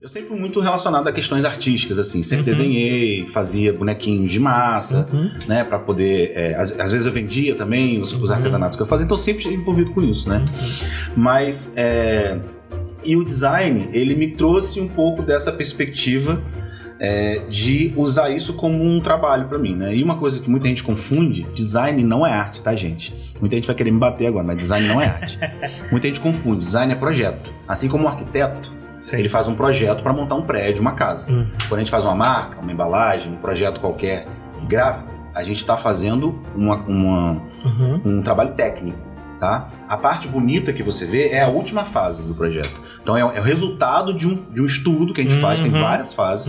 Eu sempre fui muito relacionado a questões artísticas, assim. Sempre desenhei, fazia bonequinhos de massa, né? Pra poder... às vezes eu vendia também os artesanatos que eu fazia. Então sempre estive envolvido com isso, né? Mas... E o design, ele me trouxe um pouco dessa perspectiva de usar isso como um trabalho pra mim, né? E uma coisa que muita gente confunde, design não é arte, tá, gente? Muita gente vai querer me bater agora, mas design não é arte. Muita gente confunde, design é projeto. Assim como um arquiteto, sim, ele faz um projeto para montar um prédio, uma casa. Quando a gente faz uma marca, uma embalagem, um projeto qualquer gráfico, a gente está fazendo um trabalho técnico, tá? A parte bonita que você vê é a última fase do projeto. Então é o resultado de um estudo que a gente faz, tem várias fases.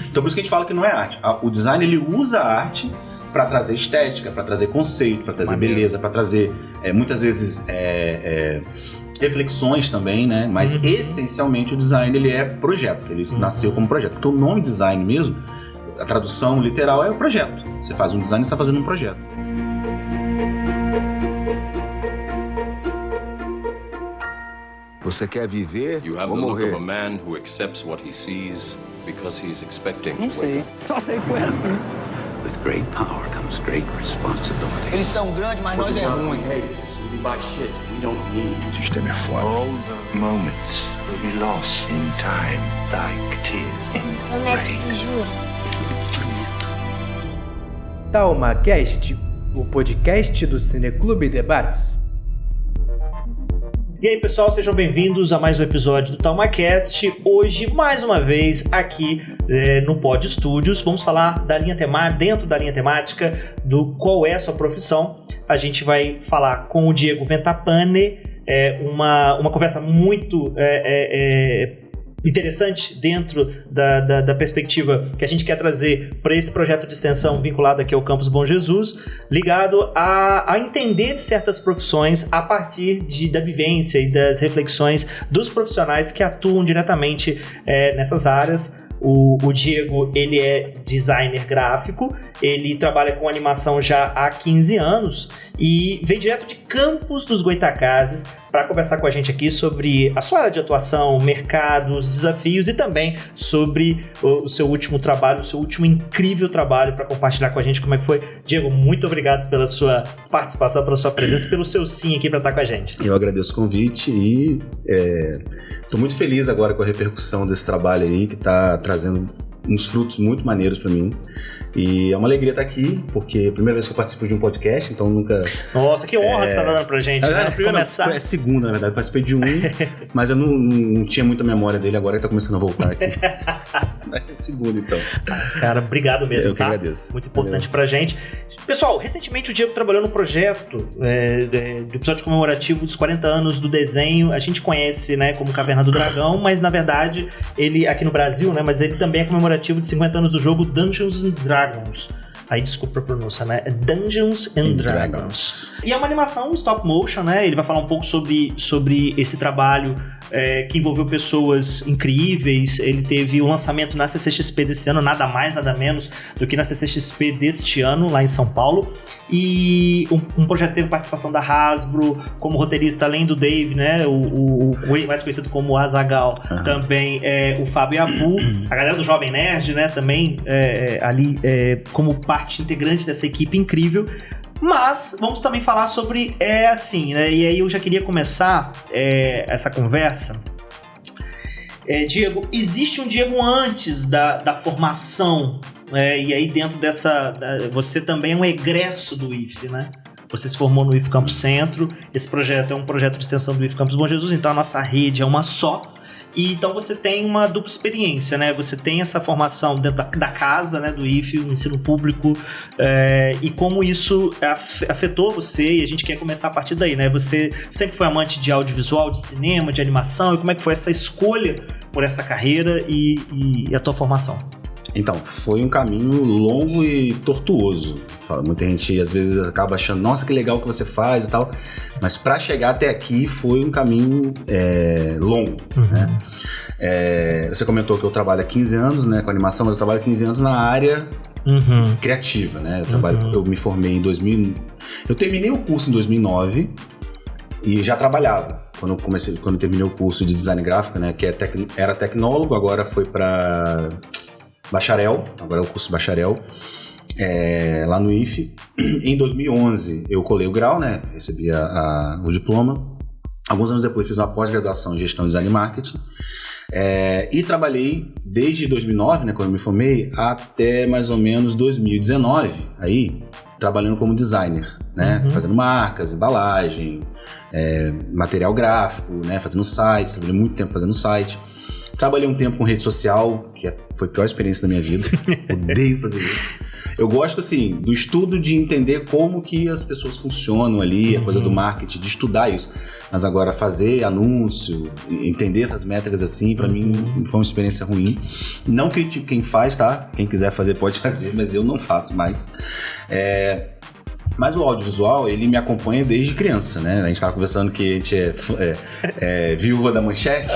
Então por isso que a gente fala que não é arte. O design, ele usa a arte para trazer estética, para trazer conceito, para trazer beleza, para trazer muitas vezes reflexões também, né? Mas essencialmente o design, ele é projeto, ele nasceu como projeto, porque o nome design mesmo, a tradução literal é o projeto. Você faz um design, você está fazendo um projeto. Você quer viver ou morrer? You have the look of a man who accepts what he sees because he is expecting to wake up. With great power comes great responsibility. Eles são grandes, mas nós é ruim. O sistema é foda. All the moments will be lost in time, like tears in rain. TalmaCast, o podcast do Cineclube Debates. E aí, pessoal, sejam bem-vindos a mais um episódio do TalmaCast. Hoje, mais uma vez, aqui no Pod Studios, vamos falar da linha temática, dentro da linha temática do qual é a sua profissão. A gente vai falar com o Diego Ventapane, uma conversa muito interessante dentro da perspectiva que a gente quer trazer para esse projeto de extensão vinculado aqui ao Campus Bom Jesus, ligado a entender certas profissões a partir da vivência e das reflexões dos profissionais que atuam diretamente nessas áreas. O Diego, ele é designer gráfico, ele trabalha com animação já há 15 anos e veio direto de Campos dos Goytacazes para conversar com a gente aqui sobre a sua área de atuação, mercados, desafios e também sobre o seu último trabalho, o seu último incrível trabalho, para compartilhar com a gente como é que foi. Diego, muito obrigado pela sua participação, pela sua presença, pelo seu sim aqui para estar com a gente. Eu agradeço o convite e estou muito feliz agora com a repercussão desse trabalho aí, que está trazendo uns frutos muito maneiros para mim. E é uma alegria estar aqui, porque é a primeira vez que eu participo de um podcast, então nunca... Nossa, que honra que você está dando pra gente, né? É segunda, na verdade, eu participei de um, mas eu não tinha muita memória dele, agora ele tá começando a voltar aqui. É segunda, então. Cara, obrigado mesmo, eu que agradeço. Muito importante pra gente. Pessoal, recentemente o Diego trabalhou no projeto do episódio comemorativo dos 40 anos do desenho. A gente conhece, né, como Caverna do Dragão, mas na verdade ele, aqui no Brasil, né, mas ele também é comemorativo de 50 anos do jogo Dungeons and Dragons. Aí, desculpa a pronúncia, né? Dungeons and Dragons. E é uma animação stop motion, né? Ele vai falar um pouco sobre esse trabalho que envolveu pessoas incríveis. Ele teve o lançamento na CCXP desse ano, nada mais, nada menos do que na CCXP deste ano, lá em São Paulo. E um projeto teve participação da Hasbro, como roteirista, além do Dave, né? O mais conhecido como Azaghal, também o Fábio Abu, a galera do Jovem Nerd, né? Também ali como parte integrante dessa equipe incrível. Mas vamos também falar sobre assim, né? E aí eu já queria começar essa conversa. Diego, existe um Diego antes da formação, e aí dentro dessa... você também é um egresso do IF, né? Você se formou no IF Campus Centro. Esse projeto é um projeto de extensão do IF Campus Bom Jesus, então a nossa rede é uma só. E então você tem uma dupla experiência, né? Você tem essa formação dentro da casa, né, do IF, o ensino público, e como isso afetou você, e a gente quer começar a partir daí, né? Você sempre foi amante de audiovisual, de cinema, de animação, e como é que foi essa escolha por essa carreira e a tua formação? Então, foi um caminho longo e tortuoso. Muita gente às vezes acaba achando, nossa, que legal que você faz e tal, mas para chegar até aqui foi um caminho longo, né? Você comentou que eu trabalho há 15 anos, né, com animação, mas eu trabalho há 15 anos na área criativa, né? Eu me formei em 2000, eu terminei o curso em 2009 e já trabalhava. quando eu terminei o curso de design gráfico, né? Que era tecnólogo, agora foi para bacharel, agora é o curso bacharel, lá no IFE. Em 2011 eu colei o grau, né? Recebi o diploma. Alguns anos depois fiz uma pós-graduação em gestão de design e marketing. E trabalhei desde 2009, né, quando eu me formei, até mais ou menos 2019, aí, trabalhando como designer, né, fazendo marcas, embalagem, material gráfico, né, fazendo sites, trabalhei muito tempo fazendo site. Trabalhei um tempo com rede social, que foi a pior experiência da minha vida, odeio fazer isso. Eu gosto, assim, do estudo de entender como que as pessoas funcionam ali, a coisa do marketing, de estudar isso. Mas agora fazer anúncio, entender essas métricas assim, pra mim foi uma experiência ruim. Não critico quem faz, tá? Quem quiser fazer pode fazer, mas eu não faço mais. Mas o audiovisual, ele me acompanha desde criança, né? A gente tava conversando que a gente é viúva da Manchete,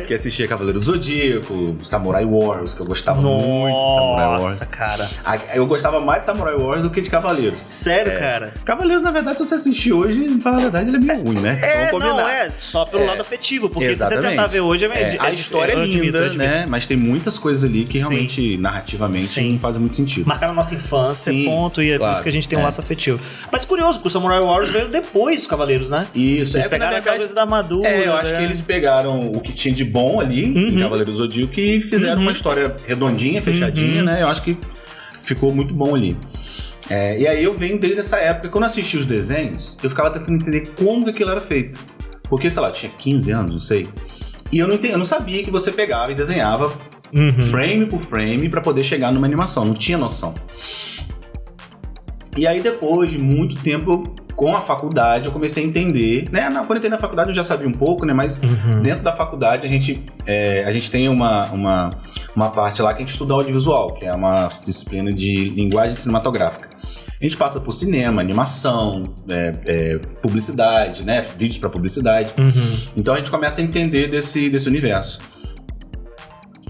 que assistia Cavaleiro do Zodíaco, Samurai Wars, que eu gostava muito de Samurai Wars. Nossa, cara. Eu gostava mais de Samurai Wars do que de Cavaleiros. Sério, cara? Cavaleiros, na verdade, se você assistir hoje, pra falar a verdade, ele é meio ruim, né? Vamos combinar. Só pelo lado afetivo, porque Exatamente. se você tentar ver hoje, a história é linda, né? Mas tem muitas coisas ali que realmente, narrativamente, não fazem muito sentido. Marcaram a nossa infância, ponto, e é por isso que a gente tem um laço afetivo. Mas curioso, porque o Samurai Wars veio depois dos Cavaleiros, né? Isso. Eles pegaram aquela coisa da armadura. Eu acho que eles pegaram o que tinha de bom ali, em Cavaleiros do Zodíaco, e fizeram uma história redondinha, fechadinha, né? Eu acho que ficou muito bom ali. E aí eu venho desde essa época, quando eu assisti os desenhos, eu ficava tentando entender como que aquilo era feito. Porque, sei lá, eu tinha 15 anos, não sei. E eu não sabia que você pegava e desenhava frame por frame pra poder chegar numa animação. Não tinha noção. E aí depois de muito tempo, com a faculdade, eu comecei a entender, né? Quando eu entrei na faculdade eu já sabia um pouco, né? Mas dentro da faculdade a gente tem uma parte lá que a gente estuda audiovisual, que é uma disciplina de linguagem cinematográfica. A gente passa por cinema, animação, publicidade, né? Vídeos para publicidade. Então a gente começa a entender desse universo.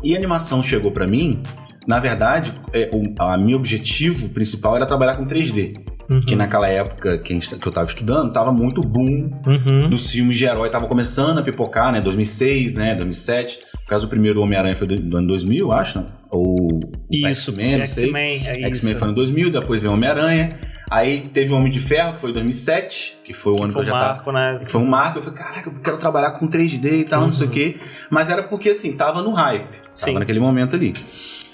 E a animação chegou para mim. Na verdade, o meu objetivo principal era trabalhar com 3D. Que naquela época que eu tava estudando, tava muito boom dos filmes de herói. Tava começando a pipocar, né? 2006, né? 2007. No caso, o primeiro Homem-Aranha foi do ano 2000, eu acho, né? Ou X-Men, não sei. X-Men foi no 2000, depois veio o Homem-Aranha. Aí teve o Homem de Ferro, que foi em 2007, que foi o ano que eu já tava... Né? Que foi um marco. Eu falei, caraca, eu quero trabalhar com 3D e tal, não sei o quê. Mas era porque, assim, tava no hype. Tava naquele momento ali.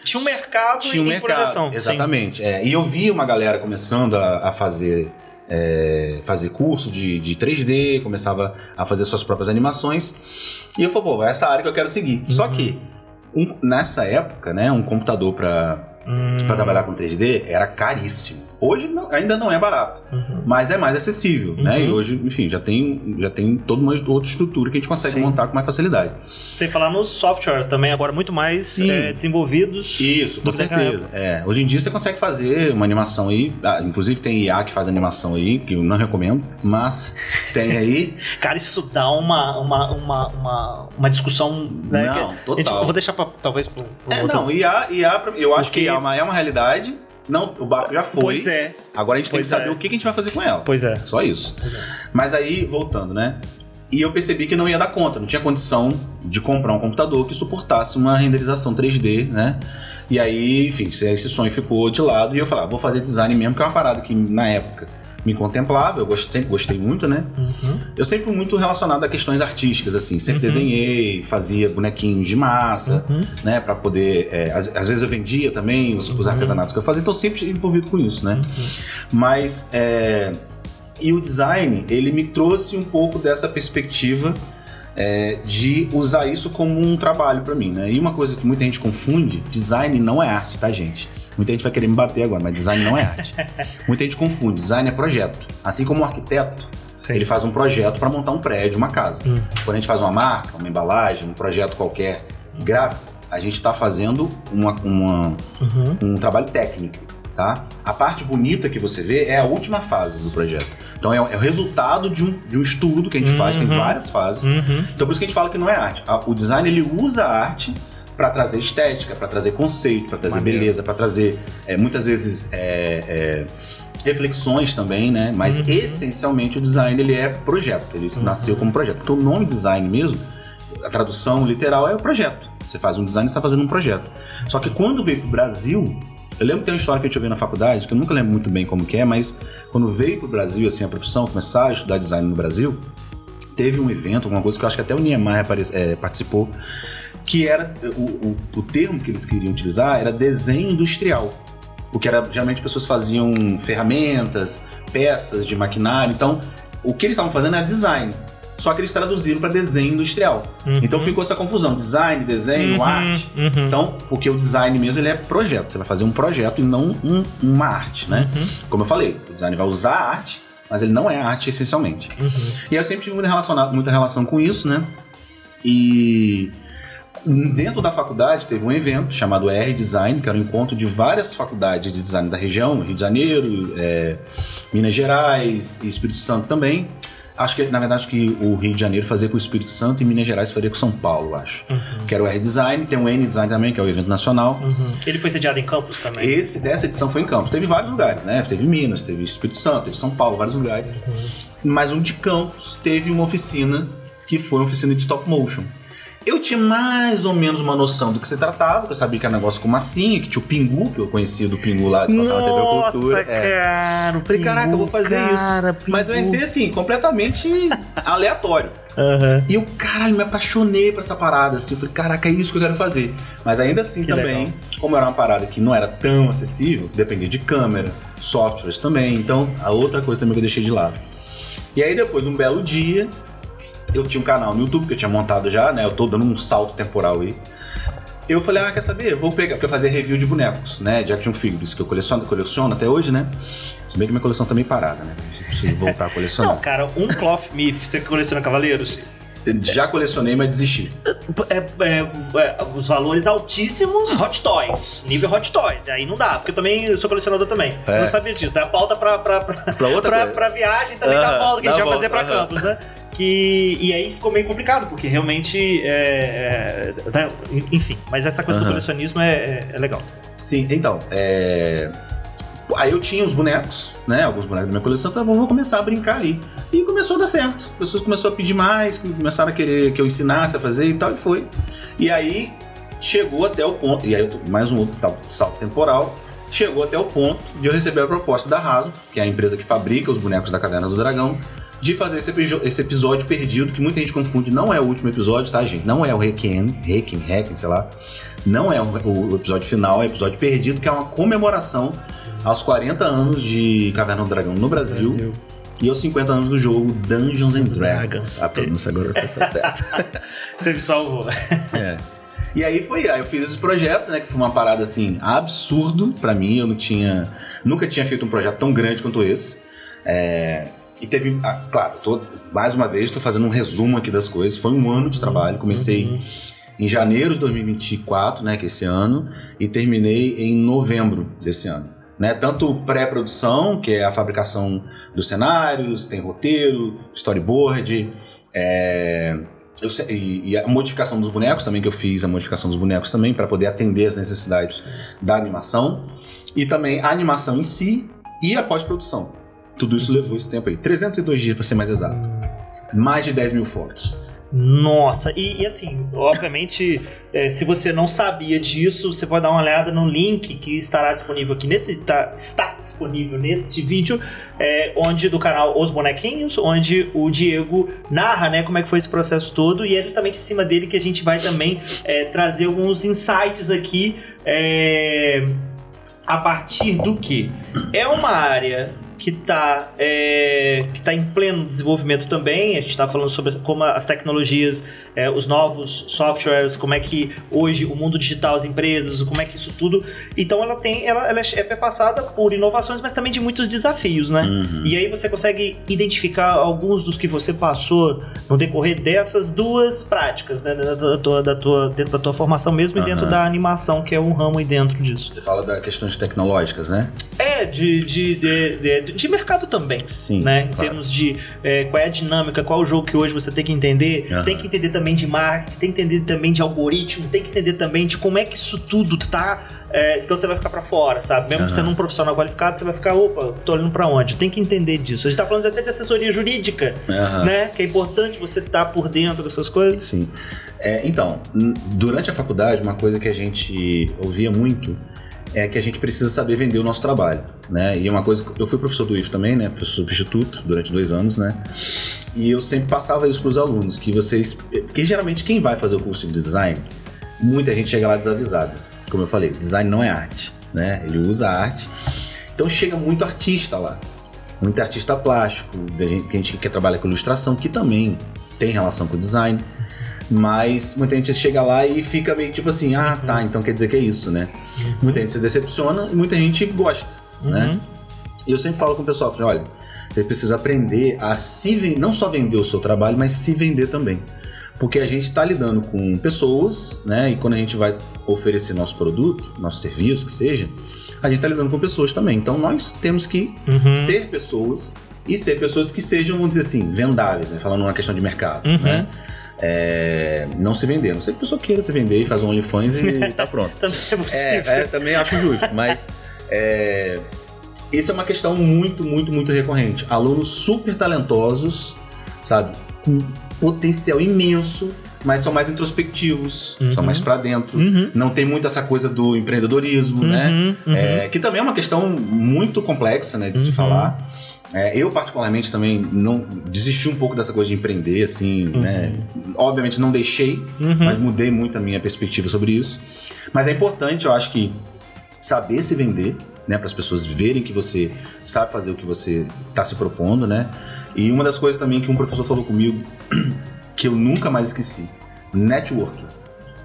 Tinha um mercado em projeção. Exatamente. E eu vi uma galera começando a fazer curso de 3D, começava a fazer suas próprias animações. E eu falei, é essa área que eu quero seguir. Só que, nessa época, né, um computador para trabalhar com 3D era caríssimo. Hoje ainda não é barato, mas é mais acessível, né? E hoje, enfim, já tem toda uma outra estrutura que a gente consegue montar com mais facilidade. Sem falar nos softwares também, agora muito mais desenvolvidos. Isso, com certeza. Hoje em dia você consegue fazer uma animação aí, inclusive tem IA que faz animação aí, que eu não recomendo, mas tem aí. Cara, isso dá uma discussão, né? Não, total. Eu vou deixar talvez pro outro. Não, IA, eu acho que é uma realidade. Não, o barco já foi. Pois é. Agora a gente tem que saber o que a gente vai fazer com ela. Pois é. Só isso. Mas aí, voltando, né? E eu percebi que não ia dar conta. Não tinha condição de comprar um computador que suportasse uma renderização 3D, né? E aí, enfim, esse sonho ficou de lado. E eu falei, vou fazer design mesmo, que é uma parada que na época me contemplava, eu gostei muito, né? Eu sempre fui muito relacionado a questões artísticas, assim, sempre desenhei, fazia bonequinhos de massa, né, pra poder, às vezes eu vendia também os artesanatos que eu fazia, então sempre envolvido com isso, né? Mas, e o design, ele me trouxe um pouco dessa perspectiva de usar isso como um trabalho pra mim, né? E uma coisa que muita gente confunde, design não é arte, tá, gente? Muita gente vai querer me bater agora, mas design não é arte. Muita gente confunde, design é projeto. Assim como o arquiteto, ele faz um projeto para montar um prédio, uma casa. Quando a gente faz uma marca, uma embalagem, um projeto qualquer gráfico, a gente está fazendo um trabalho técnico, tá? A parte bonita que você vê é a última fase do projeto. Então é o resultado de um estudo que a gente faz, tem várias fases. Então por isso que a gente fala que não é arte. O design, ele usa a arte para trazer estética, para trazer conceito, para trazer beleza, para trazer muitas vezes reflexões também, né? Mas essencialmente o design ele é projeto, ele nasceu como projeto, porque o nome design mesmo, a tradução literal é o projeto. Você faz um design, você está fazendo um projeto. Só que quando veio pro Brasil, eu lembro que tem uma história que eu tive na faculdade, que eu nunca lembro muito bem como que é, mas quando veio pro Brasil, assim, a profissão, começar a estudar design no Brasil, teve um evento, alguma coisa que eu acho que até o Niemeyer participou, que era, o termo que eles queriam utilizar era desenho industrial. Porque geralmente pessoas faziam ferramentas, peças de maquinário, então o que eles estavam fazendo era design. Só que eles traduziram para desenho industrial. Então ficou essa confusão, design, desenho, arte. Então, porque o design mesmo ele é projeto, você vai fazer um projeto e não uma arte, né? Como eu falei, o design vai usar a arte, mas ele não é arte essencialmente. E eu sempre tive muita relação com isso, né? E dentro da faculdade teve um evento chamado R-Design, que era um encontro de várias faculdades de design da região, Rio de Janeiro, Minas Gerais e Espírito Santo também. Acho que, na verdade, que o Rio de Janeiro fazia com o Espírito Santo e Minas Gerais fazia com São Paulo, acho. Que era o R-Design, tem o N-Design também, que é o evento nacional. Ele foi sediado em Campos também? Dessa edição foi em Campos. Teve vários lugares, né? Teve Minas, teve Espírito Santo, teve São Paulo, vários lugares. Mas um de Campos teve uma oficina, que foi uma oficina de stop motion. Eu tinha mais ou menos uma noção do que se tratava, que eu sabia que era um negócio com massinha, que tinha o Pingu, que eu conhecia do Pingu lá, que passava na TV Cultura. Nossa, cara, falei, caraca, eu vou fazer isso. Pingu. Mas eu entrei assim, completamente aleatório. E eu, caralho, me apaixonei por essa parada, assim. Eu falei, caraca, é isso que eu quero fazer. Mas ainda assim que também, legal. Como era uma parada que não era tão acessível, dependia de câmera, softwares também. Então, a outra coisa também que eu deixei de lado. E aí depois, um belo dia, eu tinha um canal no YouTube que eu tinha montado já, né? Eu tô dando um salto temporal aí. Eu falei, quer saber? Eu vou pegar, porque eu fazia review de bonecos, né? De action figures, que eu coleciono até hoje, né? Se bem que minha coleção tá meio parada, né? Preciso voltar a colecionar. Não, cara, um Cloth Myth, você coleciona cavaleiros? Já colecionei, mas desisti. Os valores altíssimos, Hot Toys. Nível Hot Toys. Aí não dá, porque eu também sou colecionador também. Eu não sabia disso. Dá pauta pra viagem, também dá pauta que a gente vai fazer pra campos, né? E aí ficou meio complicado, porque realmente enfim, mas essa coisa do colecionismo é legal. Sim, então, aí eu tinha os bonecos, né? Alguns bonecos da minha coleção, eu falei, vou começar a brincar ali. E começou a dar certo. As pessoas começaram a pedir mais, começaram a querer que eu ensinasse a fazer e tal, e foi. E aí chegou até o ponto, e aí mais um outro salto temporal, chegou até o ponto de eu receber a proposta da Hasbro, que é a empresa que fabrica os bonecos da Caverna do Dragão, de fazer esse episódio perdido, que muita gente confunde, não é o último episódio, tá, gente? Não é o Requiem, sei lá. Não é o episódio final, é o episódio perdido, que é uma comemoração aos 40 anos de Caverna do Dragão no Brasil. E aos 50 anos do jogo Dungeons and Dragons. A pronúncia agora tá certa. Você me salvou. E aí eu fiz esse projeto, né, que foi uma parada assim, absurdo pra mim. Eu nunca tinha feito um projeto tão grande quanto esse. E teve, claro, mais uma vez estou fazendo um resumo aqui das coisas. Foi um ano de trabalho, comecei em janeiro de 2024, né, que é esse ano, e terminei em novembro desse ano. Né? Tanto pré-produção, que é a fabricação dos cenários, tem roteiro, storyboard, e a modificação dos bonecos também, que eu fiz a modificação dos bonecos também, para poder atender as necessidades da animação, e também a animação em si e a pós-produção. Tudo isso levou esse tempo aí. 302 dias, para ser mais exato. Mais de 10 mil fotos. Nossa, e assim, obviamente, se você não sabia disso, você pode dar uma olhada no link que estará disponível aqui está disponível neste vídeo, onde do canal Os Bonequinhos, onde o Diego narra, né, como é que foi esse processo todo, e é justamente em cima dele que a gente vai também trazer alguns insights aqui, a partir do que é uma área que tá em pleno desenvolvimento também. A gente tá falando sobre como as tecnologias, os novos softwares, como é que hoje o mundo digital, as empresas, como é que isso tudo... Então ela é perpassada por inovações, mas também de muitos desafios, né? E aí você consegue identificar alguns dos que você passou no decorrer dessas duas práticas, né? Dentro da tua formação mesmo e dentro da animação, que é um ramo aí dentro disso. Você fala da questões tecnológicas, né? de mercado também. Sim, né? Em claro. termos de qual é a dinâmica, qual é o jogo que hoje você tem que entender. Tem que entender também de marketing, tem que entender também de algoritmo, tem que entender também de como é que isso tudo tá. Senão você vai ficar pra fora, sabe? Mesmo sendo um profissional qualificado, você vai ficar, opa, tô olhando pra onde? Tem que entender disso. A gente tá falando até de assessoria jurídica, né? Que é importante você estar por dentro dessas coisas. Sim. Então, durante a faculdade, uma coisa que a gente ouvia muito é que a gente precisa saber vender o nosso trabalho, né? E uma coisa, eu fui professor do IF também, né? Professor substituto durante 2 anos, né? E eu sempre passava isso pros alunos, porque geralmente quem vai fazer o curso de design, muita gente chega lá desavisada. Como eu falei, design não é arte, né? Ele usa arte. Então chega muito artista lá, muito artista plástico, gente que quer trabalhar com ilustração, que também tem relação com o design. Mas muita gente chega lá e fica meio tipo assim, tá, então quer dizer que é isso, né? Muita gente se decepciona e muita gente gosta, né? E eu sempre falo com o pessoal, olha, você precisa aprender a não só vender o seu trabalho, mas se vender também. Porque a gente está lidando com pessoas, né? E quando a gente vai oferecer nosso produto, nosso serviço, que seja, a gente está lidando com pessoas também. Então nós temos que ser pessoas e ser pessoas que sejam, vamos dizer assim, vendáveis, né? Falando uma questão de mercado, né? Não se vender, não sei que a pessoa queira se vender e fazer um OnlyFans e tá pronto. Também é possível. Também acho justo, mas isso é uma questão muito, muito, muito recorrente. Alunos super talentosos, sabe, com potencial imenso, mas são mais introspectivos, são mais pra dentro, não tem muito essa coisa do empreendedorismo, né? Que também é uma questão muito complexa, né, de se falar. Eu particularmente também não desisti um pouco dessa coisa de empreender, assim, né? Obviamente não deixei, mas mudei muito a minha perspectiva sobre isso. Mas é importante, eu acho que saber se vender, né, para as pessoas verem que você sabe fazer o que você está se propondo, né? E uma das coisas também que um professor falou comigo que eu nunca mais esqueci: networking.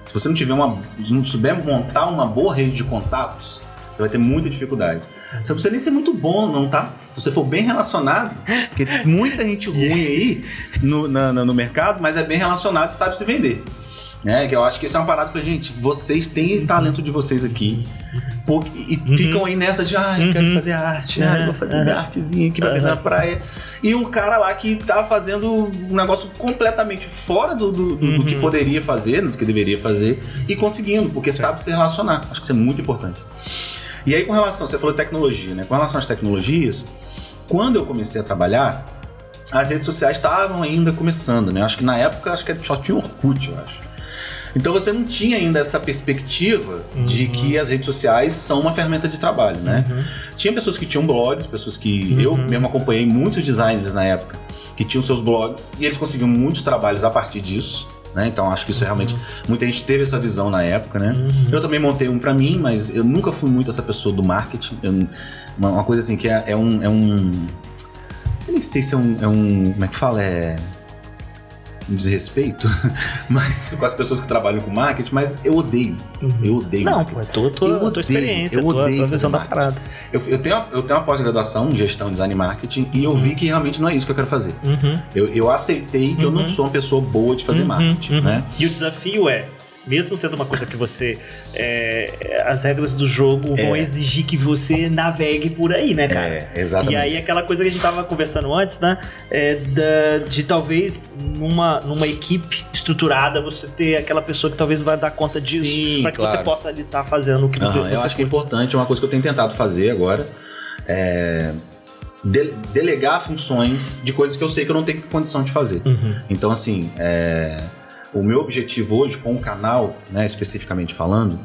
Se você não souber montar uma boa rede de contatos, você vai ter muita dificuldade. Você não precisa nem ser muito bom, não, tá? Se você for bem relacionado, porque tem muita gente ruim aí no mercado, mas é bem relacionado e sabe se vender. Né? Que eu acho que isso é uma parada pra gente. Vocês têm talento de vocês aqui. E ficam aí nessa de, eu quero fazer arte, vou fazer minha artezinha aqui pra ver na praia. E um cara lá que tá fazendo um negócio completamente fora do que poderia fazer, do que deveria fazer, e conseguindo, porque sabe se relacionar. Acho que isso é muito importante. E aí, com relação, você falou de tecnologia, né? Com relação às tecnologias, quando eu comecei a trabalhar, as redes sociais estavam ainda começando, né? Acho que na época, só tinha Orkut, eu acho. Então você não tinha ainda essa perspectiva de que as redes sociais são uma ferramenta de trabalho, né? Tinha pessoas que tinham blogs, pessoas que eu mesmo acompanhei muitos designers na época que tinham seus blogs e eles conseguiam muitos trabalhos a partir disso, né? Então acho que isso realmente, muita gente teve essa visão na época, né? Eu também montei um pra mim, mas eu nunca fui muito essa pessoa do marketing. Uma coisa assim que é um eu nem sei se como é que fala? Um desrespeito, mas com as pessoas que trabalham com marketing, mas eu odeio. Eu odeio. Não, pô, é tua experiência, eu odeio tua visão da marketing. parada. Eu tenho uma pós-graduação em gestão, design e marketing, e eu vi que realmente não é isso que eu quero fazer. Eu aceitei que eu não sou uma pessoa boa de fazer marketing, né? E o desafio mesmo sendo uma coisa que você... as regras do jogo vão exigir que você navegue por aí, né, cara? Exatamente. E aí aquela coisa que a gente tava conversando antes, né? De talvez numa equipe estruturada você ter aquela pessoa que talvez vai dar conta disso, para que você possa ali estar fazendo o que você eu acho que é importante, é uma coisa que eu tenho tentado fazer agora, delegar funções de coisas que eu sei que eu não tenho condição de fazer. Então, assim, o meu objetivo hoje com o canal, né, especificamente falando,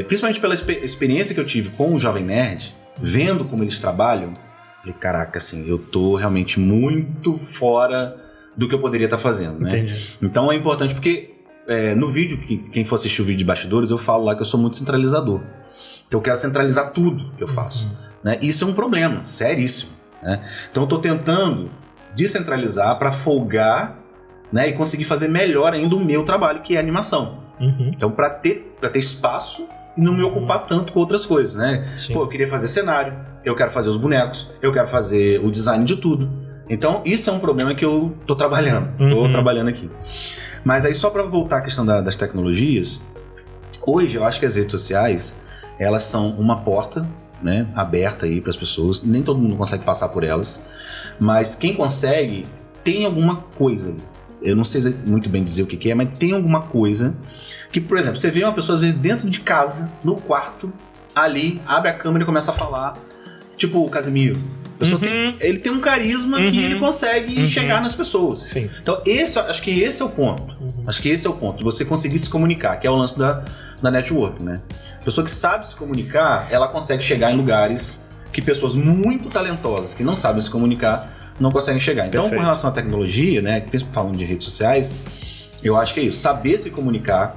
principalmente pela experiência que eu tive com o Jovem Nerd, vendo como eles trabalham, falei, caraca, assim, eu tô realmente muito fora do que eu poderia estar fazendo, né? Entendi. Então é importante porque no vídeo, quem for assistir o vídeo de bastidores, eu falo lá que eu sou muito centralizador. Que eu quero centralizar tudo que eu faço. Né? Isso é um problema, seríssimo. Né? Então eu tô tentando descentralizar para folgar, né, e conseguir fazer melhor ainda o meu trabalho, que é a animação. Então, para ter espaço e não me ocupar tanto com outras coisas, né? Pô, eu queria fazer cenário, eu quero fazer os bonecos, eu quero fazer o design de tudo. Então, isso é um problema que eu tô trabalhando. Tô trabalhando aqui. Mas aí, só para voltar à questão das tecnologias, hoje eu acho que as redes sociais, elas são uma porta né, aberta aí para as pessoas. Nem todo mundo consegue passar por elas, mas quem consegue tem alguma coisa ali. Eu não sei muito bem dizer o que é, mas tem alguma coisa que, por exemplo, você vê uma pessoa às vezes dentro de casa, no quarto, ali, abre a câmera e começa a falar, tipo o Casimiro. A pessoa ele tem um carisma que ele consegue chegar nas pessoas. Sim. Então, acho que esse é o ponto. Acho que esse é o ponto, de você conseguir se comunicar, que é o lance da network, né? A pessoa que sabe se comunicar, ela consegue chegar em lugares que pessoas muito talentosas, que não sabem se comunicar, não conseguem chegar. Então, Perfeito. com relação à tecnologia, né, falando de redes sociais, eu acho que é isso. Saber se comunicar,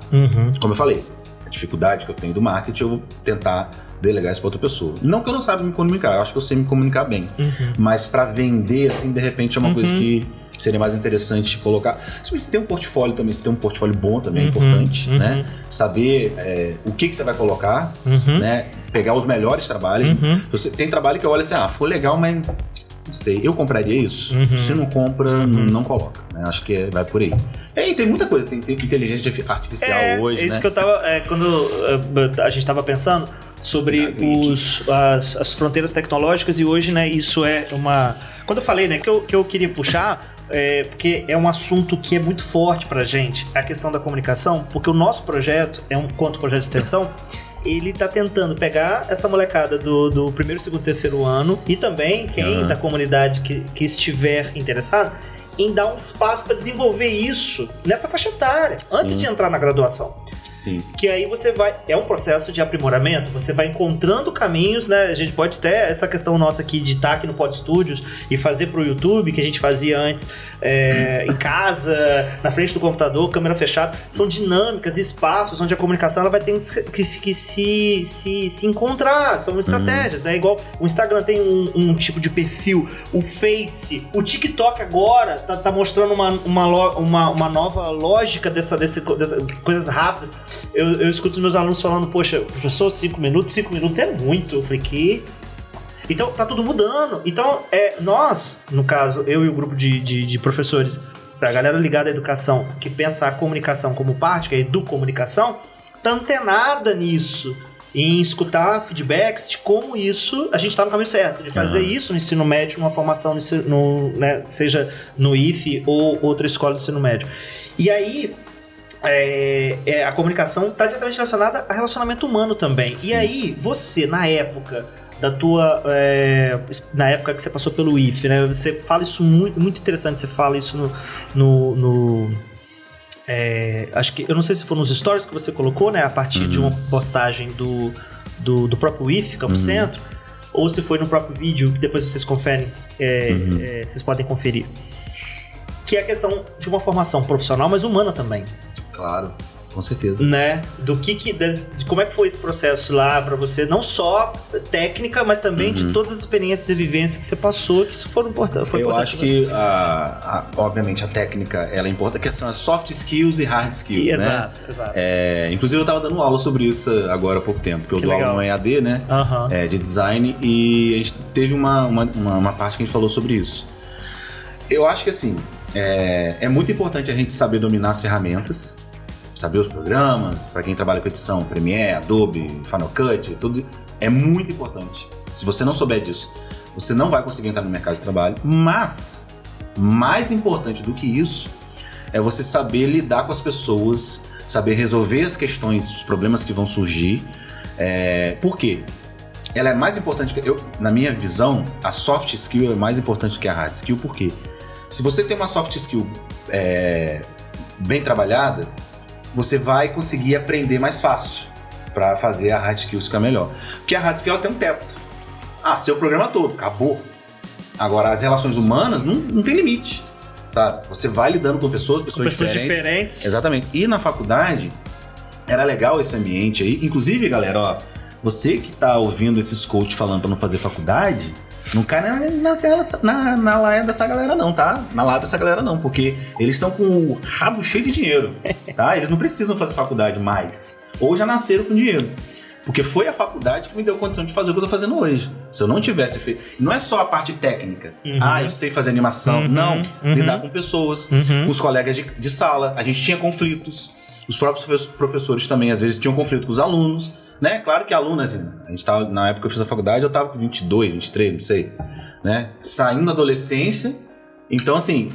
como eu falei, a dificuldade que eu tenho do marketing, eu vou tentar delegar isso pra outra pessoa. Não que eu não saiba me comunicar, eu acho que eu sei me comunicar bem. Mas pra vender, assim, de repente é uma coisa que seria mais interessante colocar. Se tem um portfólio também, se tem um portfólio bom também é importante, né? Saber o que você vai colocar, né? Pegar os melhores trabalhos. Tem trabalho que eu olho assim, ficou legal, mas não sei, eu compraria isso? Se não compra, não coloca, né? Acho que vai por aí. E tem muita coisa, tem inteligência artificial hoje, né? É isso que eu tava... quando a gente tava pensando sobre as fronteiras tecnológicas, e hoje, né, isso é uma... Quando eu falei, né, que eu queria puxar, porque é um assunto que é muito forte pra gente, a questão da comunicação, porque o nosso projeto, quanto projeto de extensão, ele tá tentando pegar essa molecada do primeiro, segundo, terceiro ano, e também quem da comunidade que estiver interessado, em dar um espaço para desenvolver isso nessa faixa etária, antes de entrar na graduação. Sim. Que aí você vai... É um processo de aprimoramento, você vai encontrando caminhos, né? A gente pode ter essa questão nossa aqui de estar aqui no Pod Studios e fazer pro YouTube, que a gente fazia antes em casa, na frente do computador, câmera fechada. São dinâmicas e espaços onde a comunicação ela vai ter que se encontrar. São estratégias, né? Igual o Instagram tem um tipo de perfil, o Face, o TikTok agora tá mostrando uma nova lógica dessas coisas rápidas. Eu escuto os meus alunos falando, poxa, professor, 5 minutos é muito. Eu falei, que? Então, tá tudo mudando. Então, nós, no caso, eu e o grupo de professores, pra galera ligada à educação, que pensa a comunicação como parte, que é a educomunicação, tá antenada nisso, em escutar feedbacks de como isso, a gente tá no caminho certo, de fazer isso no ensino médio, numa formação, né, seja no IFE ou outra escola de ensino médio. E aí... a comunicação está diretamente relacionada a relacionamento humano também. Sim. E aí, você, na época da tua... na época que você passou pelo IFE, né? Você fala isso muito, muito interessante. Você fala isso acho que... Eu não sei se foi nos stories que você colocou, né? A partir de uma postagem do próprio IFE, Campo Centro, ou se foi no próprio vídeo, que depois vocês conferem, vocês podem conferir. Que é a questão de uma formação profissional, mas humana também. Claro, com certeza. Né? De como é que foi esse processo lá pra você, não só técnica, mas também de todas as experiências e vivências que você passou, que isso foram importantes. Eu acho que, obviamente, a técnica, ela é importante, que são as soft skills e hard skills, né? Exato. Inclusive, eu tava dando aula sobre isso agora há pouco tempo, porque eu dou aula no EAD, né? De design, e a gente teve uma parte que a gente falou sobre isso. Eu acho que, assim, é muito importante a gente saber dominar as ferramentas, saber os programas, para quem trabalha com edição, Premiere, Adobe, Final Cut, tudo, é muito importante. Se você não souber disso, você não vai conseguir entrar no mercado de trabalho, mas, mais importante do que isso, é você saber lidar com as pessoas, saber resolver as questões, os problemas que vão surgir. Por quê? Ela é mais importante, na minha visão, a soft skill é mais importante do que a hard skill, por quê? Se você tem uma soft skill bem trabalhada, você vai conseguir aprender mais fácil para fazer a hard skill ficar melhor. Porque a hard skill ela tem um teto. Seu programa todo, acabou. Agora, as relações humanas não tem limite, sabe? Você vai lidando com pessoas diferentes. Exatamente. E na faculdade, era legal esse ambiente aí. Inclusive, galera, você que tá ouvindo esses coaches falando para não fazer faculdade... Não cai na laia dessa galera não, tá? Na lábia dessa galera não, porque eles estão com o rabo cheio de dinheiro, tá? Eles não precisam fazer faculdade mais, ou já nasceram com dinheiro. Porque foi a faculdade que me deu condição de fazer o que eu tô fazendo hoje. Se eu não tivesse feito... Não é só a parte técnica. Eu sei fazer animação. Lidar com pessoas, com os colegas de sala. A gente tinha conflitos. Os próprios professores também, às vezes, tinham conflito com os alunos, né? Claro que aluno, assim, a gente tava, na época que eu fiz a faculdade, eu tava com 22, 23, não sei, né? Saindo da adolescência, então, assim,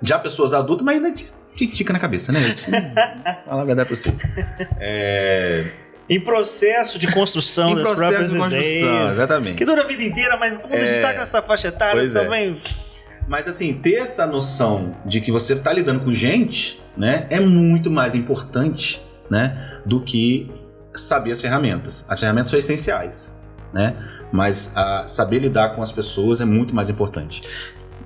já pessoas adultas, mas ainda fica na cabeça, né? Falar a verdade pra você. Em processo de construção das próprias ideias. Exatamente. Que dura a vida inteira, mas quando a gente tá nessa faixa etária também... Mas assim, ter essa noção de que você tá lidando com gente, né, é muito mais importante, né, do que saber as ferramentas. As ferramentas são essenciais, né, mas saber lidar com as pessoas é muito mais importante.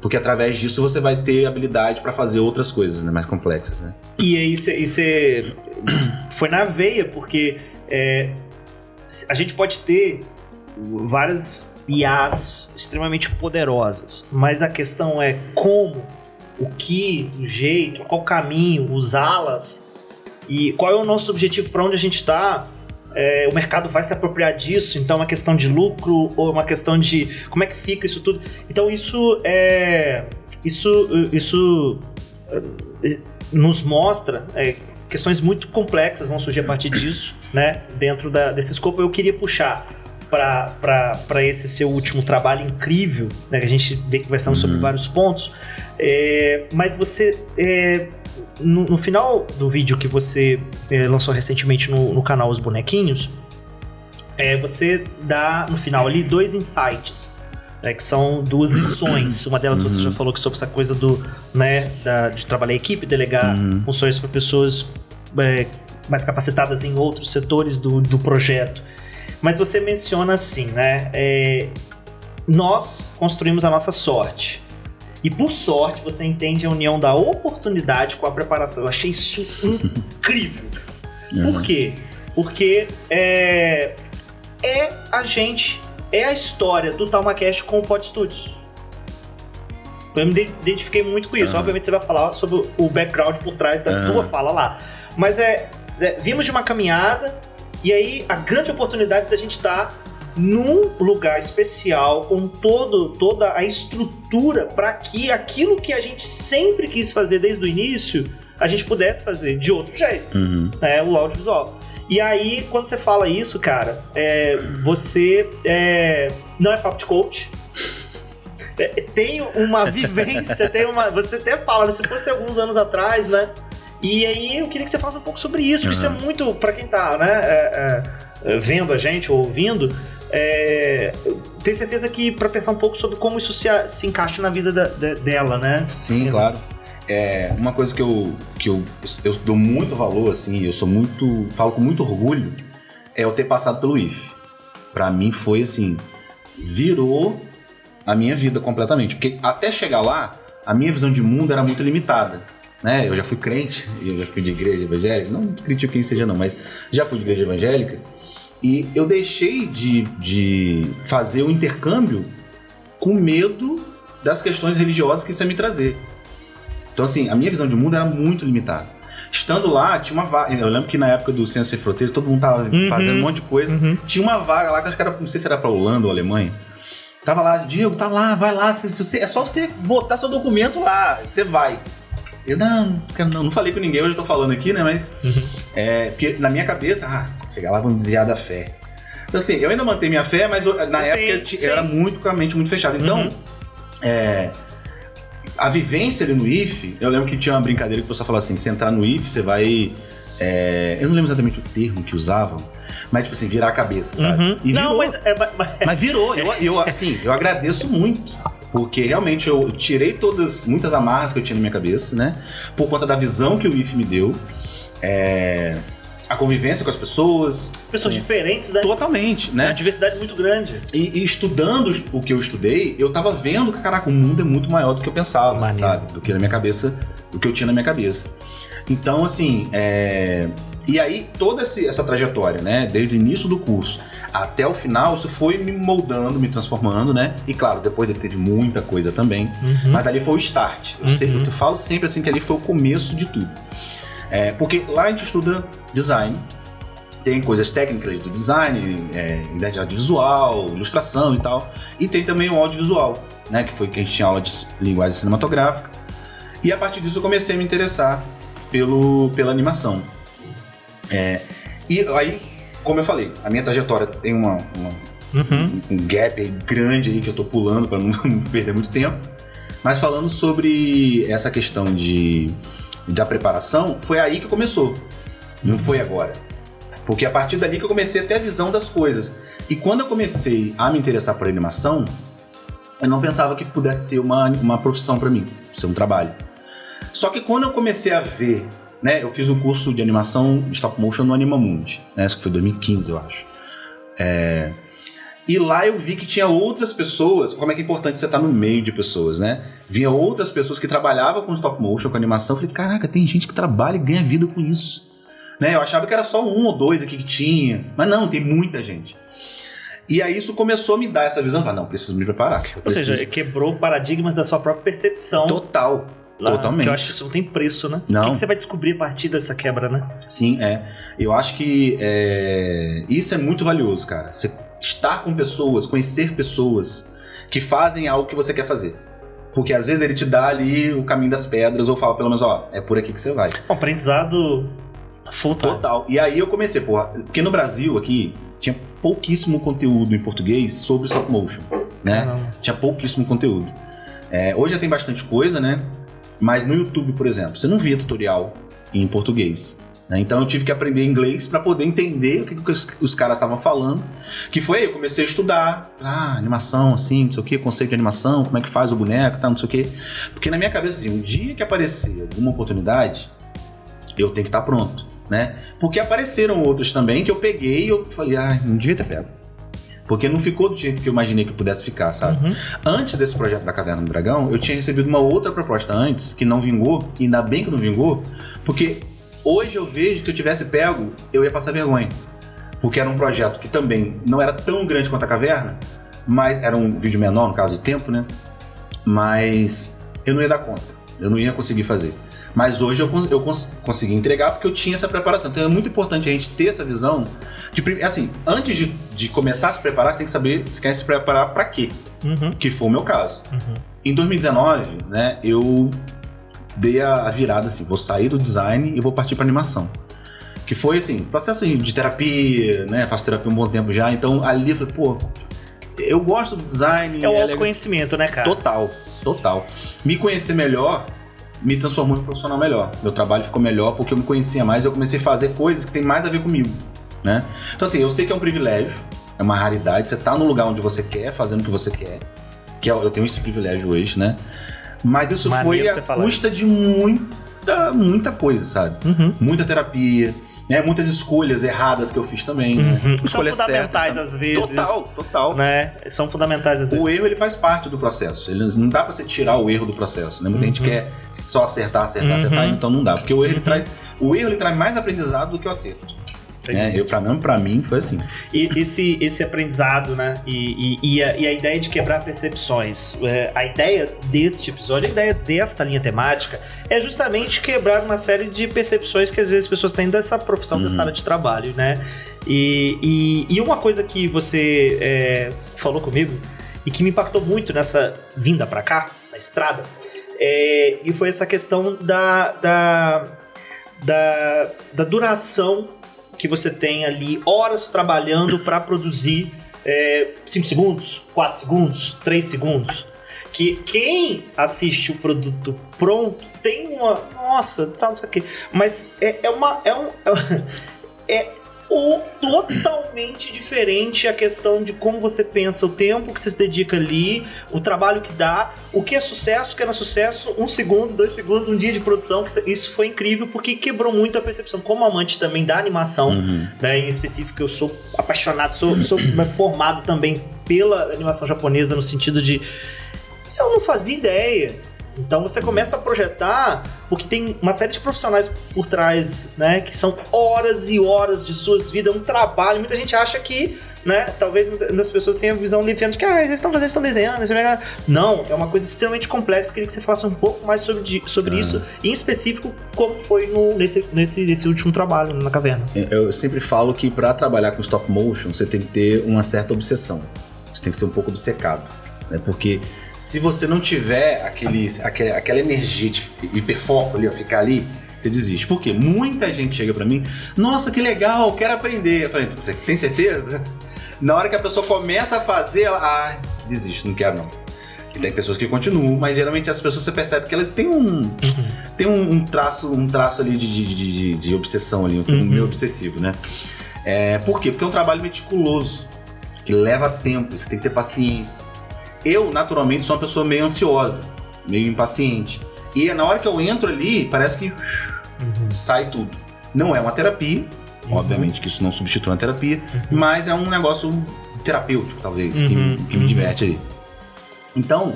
Porque através disso você vai ter habilidade para fazer outras coisas, né, mais complexas, né. E aí você foi na veia, porque a gente pode ter várias IAs extremamente poderosas, mas a questão é como, o que, o jeito, qual caminho, usá-las e qual é o nosso objetivo, para onde a gente está. O mercado vai se apropriar disso, então é uma questão de lucro ou é uma questão de como é que fica isso tudo. Então isso nos mostra questões muito complexas vão surgir a partir disso, né? Dentro desse escopo eu queria puxar para esse seu último trabalho incrível, né, que a gente vê conversando sobre vários pontos, mas você, no final do vídeo que você lançou recentemente no canal Os Bonequinhos, você dá no final ali 2 insights, né, que são 2 lições. Uma delas você já falou que sobre essa coisa de trabalhar em equipe, delegar funções para pessoas mais capacitadas em outros setores do projeto. Mas você menciona assim, né? Nós construímos a nossa sorte. E por sorte, você entende a união da oportunidade com a preparação. Eu achei isso incrível. Por quê? Porque a história do TalmaCast com o Pod Studios. Eu me identifiquei muito com isso. Obviamente você vai falar sobre o background por trás da tua fala lá. Mas vimos de uma caminhada. E aí, a grande oportunidade da gente estar num lugar especial, com toda a estrutura para que aquilo que a gente sempre quis fazer desde o início, a gente pudesse fazer de outro jeito, o audiovisual. E aí, quando você fala isso, cara, você não é papo de coach, tem uma vivência, você até fala, se fosse alguns anos atrás, né? E aí eu queria que você falasse um pouco sobre isso, porque isso é muito, pra quem tá, né, vendo a gente ou ouvindo, tenho certeza que pra pensar um pouco sobre como isso se encaixa na vida dela, né? Sim, claro. Uma coisa que eu dou muito valor, assim, falo com muito orgulho, é eu ter passado pelo IF. Pra mim foi assim, virou a minha vida completamente, porque até chegar lá, a minha visão de mundo era muito limitada. Né? Eu já fui crente, eu já fui de igreja evangélica, não critico quem seja não, mas já fui de igreja evangélica, e eu deixei de fazer o intercâmbio com medo das questões religiosas que isso ia me trazer. Então assim, a minha visão de mundo era muito limitada. Estando lá, tinha uma vaga, eu lembro que na época do Ciência Sem Fronteiras, todo mundo tava fazendo um monte de coisa, tinha uma vaga lá, que acho que era, não sei se era pra Holanda ou Alemanha, tava lá, Diego, tá lá, vai lá, é só você botar seu documento lá, você vai. Eu não falei com ninguém, hoje eu tô falando aqui, né, mas porque na minha cabeça, chegar lá vamos desviar da fé. Então assim, eu ainda mantenho minha fé, mas na época eu era com a mente muito fechada. Então, a vivência ali no IF, eu lembro que tinha uma brincadeira que o pessoal falava assim, se entrar no IF, você vai... eu não lembro exatamente o termo que usavam, mas tipo assim, virar a cabeça, sabe? E virou. Não, mas virou, eu agradeço muito. Porque realmente eu tirei muitas amarras que eu tinha na minha cabeça, né? Por conta da visão que o IF me deu. A convivência com as pessoas. Pessoas diferentes, né? Totalmente, né? Uma diversidade muito grande. E estudando o que eu estudei, eu tava vendo que, caraca, o mundo é muito maior do que eu pensava, sabe? Do que na minha cabeça, do que eu tinha na minha cabeça. Então, assim, e aí, toda essa trajetória, né? Desde o início do curso até o final, isso foi me moldando, me transformando, né? E claro, depois dele teve muita coisa também. Mas ali foi o start. Eu falo sempre assim que ali foi o começo de tudo. Porque lá a gente estuda design, tem coisas técnicas do design, identidade visual, ilustração e tal. E tem também o audiovisual, né? Que foi que a gente tinha aula de linguagem cinematográfica. E a partir disso eu comecei a me interessar pela animação. E aí, como eu falei, a minha trajetória tem um gap aí grande aí que eu tô pulando pra não perder muito tempo. Mas falando sobre essa questão da preparação, foi aí que começou. Não foi agora. Porque a partir dali que eu comecei a ter a visão das coisas. E quando eu comecei a me interessar por animação, eu não pensava que pudesse ser uma profissão pra mim, ser um trabalho. Só que quando eu comecei a ver, né, eu fiz um curso de animação stop motion no Animamundi, né, isso foi 2015, eu acho. E lá eu vi que tinha outras pessoas, como é que é importante você estar no meio de pessoas, né? Vinha outras pessoas que trabalhavam com stop motion, com animação. Eu falei, caraca, tem gente que trabalha e ganha vida com isso. Né? Eu achava que era só 1 ou 2 aqui que tinha, mas não, tem muita gente. E aí isso começou a me dar essa visão. Eu falei, não, preciso me preparar. Ou seja, quebrou paradigmas da sua própria percepção. Totalmente. Que eu acho que isso não tem preço, né? Não. O que você vai descobrir a partir dessa quebra, né? Sim, eu acho que isso é muito valioso, cara. Você estar com pessoas, conhecer pessoas que fazem algo que você quer fazer. Porque às vezes ele te dá ali o caminho das pedras ou fala pelo menos, é por aqui que você vai. Um aprendizado full time. Total. E aí eu comecei, porque no Brasil aqui tinha pouquíssimo conteúdo em português sobre stop motion, né? Tinha pouquíssimo conteúdo. Hoje já tem bastante coisa, né? Mas no YouTube, por exemplo, você não via tutorial em português. Né? Então eu tive que aprender inglês para poder entender o que os caras estavam falando. Que foi aí, eu comecei a estudar. Animação, assim, não sei o que, conceito de animação, como é que faz o boneco, não sei o que. Porque na minha cabeça, assim, um dia que aparecer alguma oportunidade, eu tenho que estar pronto, né? Porque apareceram outros também que eu peguei e eu falei, não devia ter pego. Porque não ficou do jeito que eu imaginei que pudesse ficar, sabe? Antes desse projeto da Caverna do Dragão, eu tinha recebido uma outra proposta antes, que não vingou, e ainda bem que não vingou, porque hoje eu vejo que eu tivesse pego, eu ia passar vergonha. Porque era um projeto que também não era tão grande quanto a Caverna, mas era um vídeo menor, no caso do tempo, né? Mas eu não ia dar conta, eu não ia conseguir fazer. Mas hoje eu consegui entregar porque eu tinha essa preparação. Então é muito importante a gente ter essa visão de, assim, antes de começar a se preparar, você tem que saber se quer se preparar para quê, que foi o meu caso. Em 2019, né, eu dei a virada assim, vou sair do design e vou partir para animação. Que foi assim, processo de terapia, né, faço terapia há um bom tempo já, então ali eu falei, eu gosto do design. É o autoconhecimento, né, cara? Total. Me conhecer melhor me transformou em um profissional melhor. Meu trabalho ficou melhor porque eu me conhecia mais e eu comecei a fazer coisas que tem mais a ver comigo, né? Então assim, eu sei que é um privilégio, é uma raridade, você tá no lugar onde você quer, fazendo o que você quer, que eu tenho esse privilégio hoje, né? Mas isso foi a custa de muita coisa, sabe? Muita terapia, né? Muitas escolhas erradas que eu fiz também, né? São fundamentais às vezes. Total. Né? São fundamentais às vezes. O erro, ele faz parte do processo. Não dá pra você tirar o erro do processo, né? Muita gente quer só acertar, então não dá. Porque o erro, ele traz mais aprendizado do que o acerto. Né? Pra mim foi assim. E esse aprendizado, né? E a ideia de quebrar percepções. A ideia deste episódio, a ideia desta linha temática é justamente quebrar uma série de percepções que às vezes as pessoas têm dessa profissão, dessa área de trabalho, né? E uma coisa que você falou comigo e que me impactou muito nessa vinda pra cá, na estrada, e foi essa questão da duração que você tem ali horas trabalhando para produzir 5 segundos, 4 segundos, 3 segundos. Que quem assiste o produto pronto tem uma... Nossa, sabe isso aqui? Mas é totalmente diferente a questão de como você pensa, o tempo que você se dedica ali, o trabalho que dá, o que é sucesso, o que não é sucesso, 1 segundo, 2 segundos, um dia de produção, isso foi incrível porque quebrou muito a percepção. Como amante também da animação, né, em específico, eu sou apaixonado, sou formado também pela animação japonesa no sentido de eu não fazia ideia. Então você começa a projetar, porque tem uma série de profissionais por trás, né, que são horas e horas de suas vidas, um trabalho. Muita gente acha que, né, talvez muitas pessoas tenham a visão liviana de que eles estão desenhando. Não, é uma coisa extremamente complexa. Queria que você falasse um pouco mais sobre isso, em específico, como foi nesse último trabalho na Caverna. Eu sempre falo que para trabalhar com stop motion, você tem que ter uma certa obsessão. Você tem que ser um pouco obcecado, né, porque se você não tiver aquela energia de hiperfoco ali, ficar ali, você desiste. Por quê? Muita gente chega pra mim, nossa, que legal, quero aprender. Eu falei, você tem certeza? Na hora que a pessoa começa a fazer, ela, desiste, não quero não. E tem pessoas que continuam, mas geralmente as pessoas você percebe que ela tem um traço ali de obsessão ali, meio obsessivo, né? Por quê? Porque é um trabalho meticuloso, que leva tempo, você tem que ter paciência. Eu, naturalmente, sou uma pessoa meio ansiosa, meio impaciente. E na hora que eu entro ali, parece que sai tudo. Não é uma terapia, obviamente que isso não substitui uma terapia, mas é um negócio terapêutico, talvez, que me diverte ali. Então,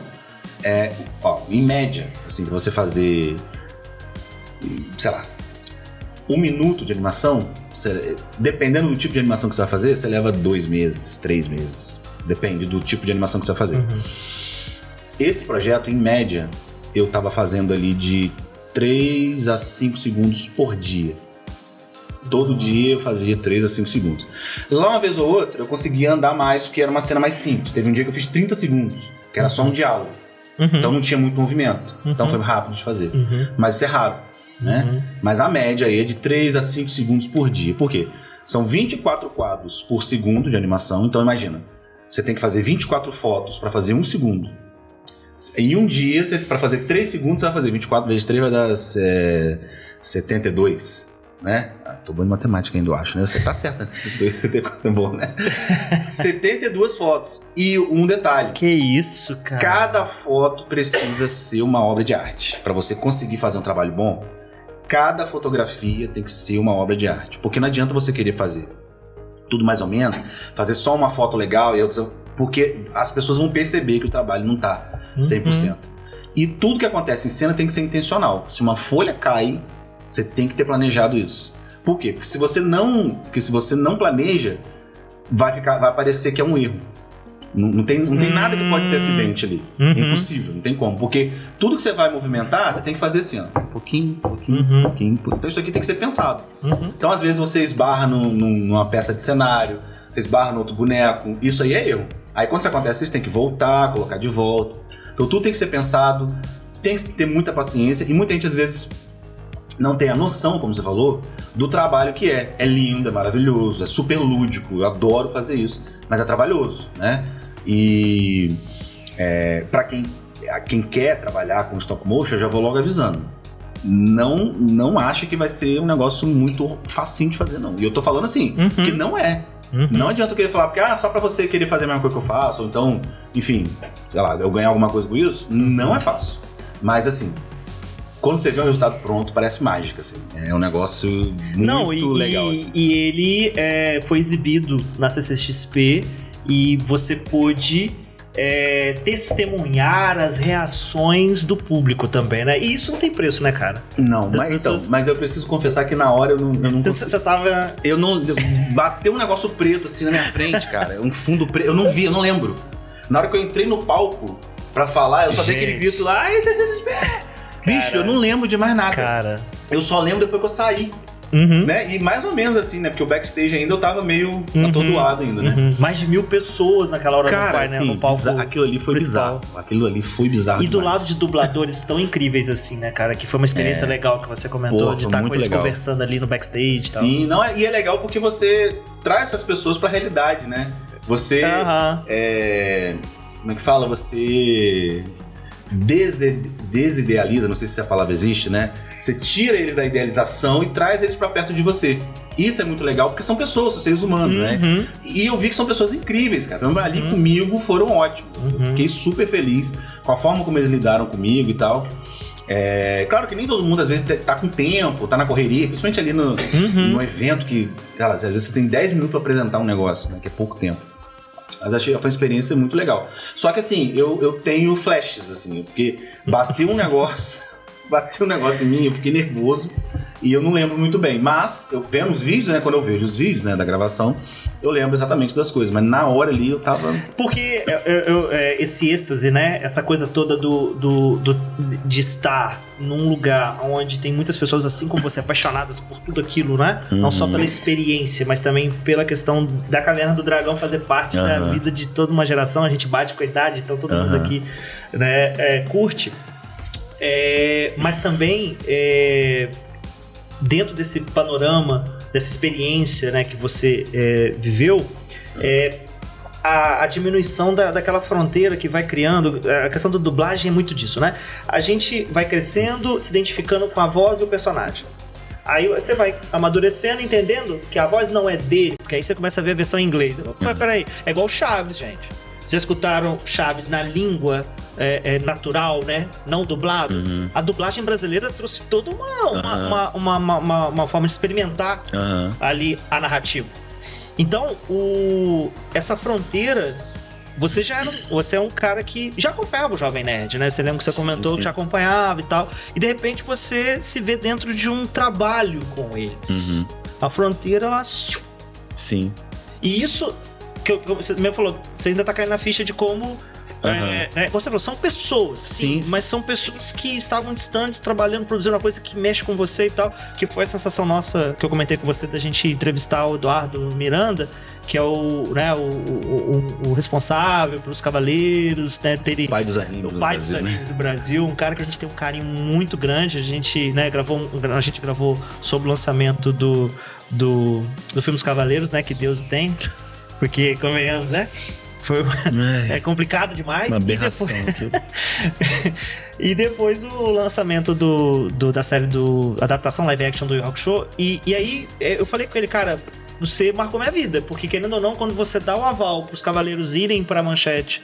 em média, assim, pra você fazer, sei lá, 1 minuto de animação, dependendo do tipo de animação que você vai fazer, você leva 2 meses, 3 meses. Depende do tipo de animação que você vai fazer. Esse projeto, em média, eu tava fazendo ali de 3 a 5 segundos por dia. Todo dia eu fazia 3 a 5 segundos. Lá uma vez ou outra, eu conseguia andar mais, porque era uma cena mais simples. Teve um dia que eu fiz 30 segundos, que era só um diálogo. Então não tinha muito movimento. Então foi rápido de fazer. Mas isso é raro, né? Mas a média aí é de 3 a 5 segundos por dia. Por quê? São 24 quadros por segundo de animação. Então imagina, você tem que fazer 24 fotos para fazer 1 segundo. Em um dia, para fazer 3 segundos, você vai fazer 24 vezes 3 vai dar 72, né? Tô bom em matemática ainda, eu acho, né? Você tá certo, né? 72, 74 é bom, né? 72 fotos. E um detalhe. Que isso, cara? Cada foto precisa ser uma obra de arte. Para você conseguir fazer um trabalho bom, cada fotografia tem que ser uma obra de arte. Porque não adianta você querer fazer tudo mais ou menos, fazer só uma foto legal e outra, porque as pessoas vão perceber que o trabalho não tá 100%. E tudo que acontece em cena tem que ser intencional. Se uma folha cai, você tem que ter planejado isso. Por quê? Porque se você não planeja, vai parecer que é um erro. Não tem nada que pode ser acidente ali. É impossível, não tem como. Porque tudo que você vai movimentar, você tem que fazer assim, ó. Pouquinho. Então isso aqui tem que ser pensado. Então às vezes você esbarra numa peça de cenário, você esbarra no outro boneco. Isso aí é erro. Aí quando isso acontece, você tem que voltar, colocar de volta. Então tudo tem que ser pensado, tem que ter muita paciência. E muita gente às vezes não tem a noção, como você falou, do trabalho que é. É lindo, é maravilhoso, é super lúdico, eu adoro fazer isso, mas é trabalhoso, né? E para quem quer trabalhar com stop motion, eu já vou logo avisando. Não acha que vai ser um negócio muito facinho de fazer, não. E eu tô falando assim, que não é. Não adianta eu querer falar, porque só pra você querer fazer a mesma coisa que eu faço, ou então, enfim, sei lá, eu ganhar alguma coisa com isso, não é fácil. Mas assim, quando você vê o resultado pronto, parece mágica, assim. É um negócio muito legal, assim. E ele foi exibido na CCXP e você pôde testemunhar as reações do público também, né? E isso não tem preço, né, cara? Não, mas eu preciso confessar que na hora eu não consegui. Você tava... Bateu um negócio preto assim na minha frente, cara. Um fundo preto. Eu não vi, eu não lembro. Na hora que eu entrei no palco pra falar, eu só dei aquele grito lá. Ai, bicho, eu não lembro de mais nada. Cara. Eu só lembro depois que eu saí. Né? E mais ou menos assim, né? Porque o backstage ainda eu tava meio atordoado ainda, né? Mais de 1000 pessoas naquela hora, cara, né? No palco. Aquilo ali foi principal. bizarro. Aquilo ali foi bizarro. E do demais. lado de dubladores tão incríveis assim, né, cara? Que foi uma experiência legal que você comentou, de estar com eles conversando ali no backstage e tal. Sim, e é legal porque você traz essas pessoas pra realidade, né? Você. Como é que fala? Você desidealiza, não sei se essa palavra existe, né? Você tira eles da idealização e traz eles pra perto de você. Isso é muito legal, porque são pessoas, são seres humanos, né? E eu vi que são pessoas incríveis, cara. Ali comigo foram ótimos. Eu fiquei super feliz com a forma como eles lidaram comigo e tal. Claro que nem todo mundo às vezes tá com tempo, tá na correria, principalmente ali no evento que, sei lá, às vezes você tem 10 minutos pra apresentar um negócio, né? Que é pouco tempo. Mas achei que foi uma experiência muito legal. Só que assim, eu tenho flashes, assim, porque bateu um negócio em mim, eu fiquei nervoso e eu não lembro muito bem. Mas, eu vendo os vídeos, né? Quando eu vejo os vídeos, né, da gravação, eu lembro exatamente das coisas. Mas na hora ali eu tava... Porque esse êxtase, né? Essa coisa toda de estar num lugar onde tem muitas pessoas assim como você, apaixonadas por tudo aquilo, né? Não só pela experiência, mas também pela questão da Caverna do Dragão fazer parte da vida de toda uma geração. A gente bate com a idade, então todo mundo aqui, né, curte. Mas também dentro desse panorama, dessa experiência, né, que você viveu, a diminuição daquela fronteira que vai criando, a questão da dublagem é muito disso, né? A gente vai crescendo, se identificando com a voz e o personagem. Aí você vai amadurecendo, entendendo que a voz não é dele, porque aí você começa a ver a versão em inglês. Mas peraí, é igual Chaves, gente. Vocês já escutaram Chaves na língua natural, né? Não dublado? A dublagem brasileira trouxe toda uma forma de experimentar ali a narrativa. Então, essa fronteira, você é um cara que já acompanhava o Jovem Nerd, né? Você lembra que você comentou que já acompanhava e tal. E de repente você se vê dentro de um trabalho com eles. A fronteira, ela... Sim. E isso, que você mesmo falou, você ainda tá caindo na ficha de como... você falou, são pessoas, sim, mas são pessoas que estavam distantes, trabalhando, produzindo uma coisa que mexe com você e tal, que foi a sensação nossa, que eu comentei com você, da gente entrevistar o Eduardo Miranda, que é o responsável pelos Cavaleiros, né, o pai dos animes do Brasil, um cara que a gente tem um carinho muito grande. A gente, né, gravou sobre o lançamento do filme Os Cavaleiros, né, que Deus tem, porque, convenhamos, né? É complicado demais. Uma aberração. E depois o lançamento da série adaptação live action do Yu Hakusho. E aí eu falei com ele, cara, você marcou minha vida, porque querendo ou não, quando você dá o aval pros Cavaleiros irem pra Manchete,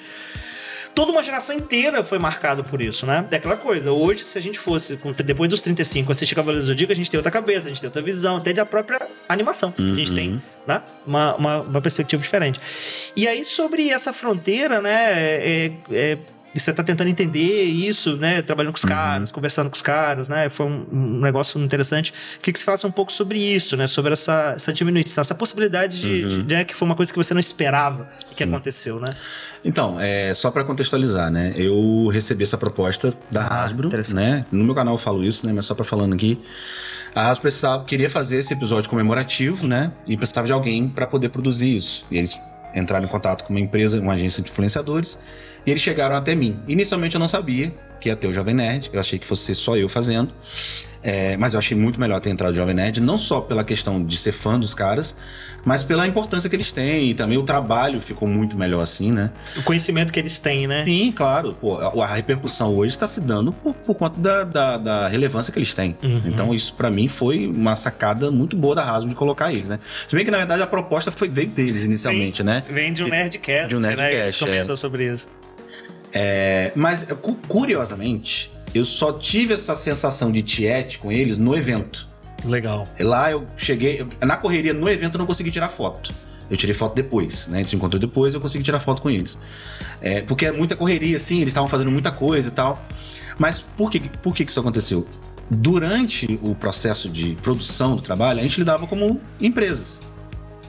toda uma geração inteira foi marcada por isso, né? É aquela coisa, hoje, se a gente fosse, depois dos 35, assistir Cavaleiros do Zodíaco, a gente tem outra cabeça, a gente tem outra visão, até da própria animação. A gente tem, né, uma perspectiva diferente. E aí, sobre essa fronteira, né, você tá tentando entender isso, né, trabalhando com os caras, conversando com os caras, né, foi um negócio interessante. Queria que você falasse um pouco sobre isso, né, sobre essa diminuição, essa possibilidade de né, que foi uma coisa que você não esperava que aconteceu, né? Então, só para contextualizar, né, eu recebi essa proposta da Hasbro, né, no meu canal eu falo isso, né, mas só para falando aqui, a Hasbro queria fazer esse episódio comemorativo, né, e precisava de alguém para poder produzir isso, e eles entraram em contato com uma empresa, uma agência de influenciadores, e eles chegaram até mim. Inicialmente eu não sabia que ia ter o Jovem Nerd, eu achei que fosse só eu fazendo, mas eu achei muito melhor ter entrado o Jovem Nerd, não só pela questão de ser fã dos caras, mas pela importância que eles têm, e também o trabalho ficou muito melhor assim, né? O conhecimento que eles têm, né? Sim, claro. Pô, a repercussão hoje está se dando por conta da relevância que eles têm. Então isso pra mim foi uma sacada muito boa da Hasbro de colocar eles, né? Se bem que na verdade a proposta veio deles inicialmente, né? Vem de um Nerdcast, né? Eles comentam sobre isso. Mas curiosamente, eu só tive essa sensação de tiete com eles no evento. Legal. Lá eu cheguei, na correria no evento eu não consegui tirar foto. Eu tirei foto depois, né? A gente se encontrou depois, eu consegui tirar foto com eles. Porque é muita correria, assim, eles estavam fazendo muita coisa e tal. Mas por que isso aconteceu? Durante o processo de produção do trabalho, a gente lidava como empresas,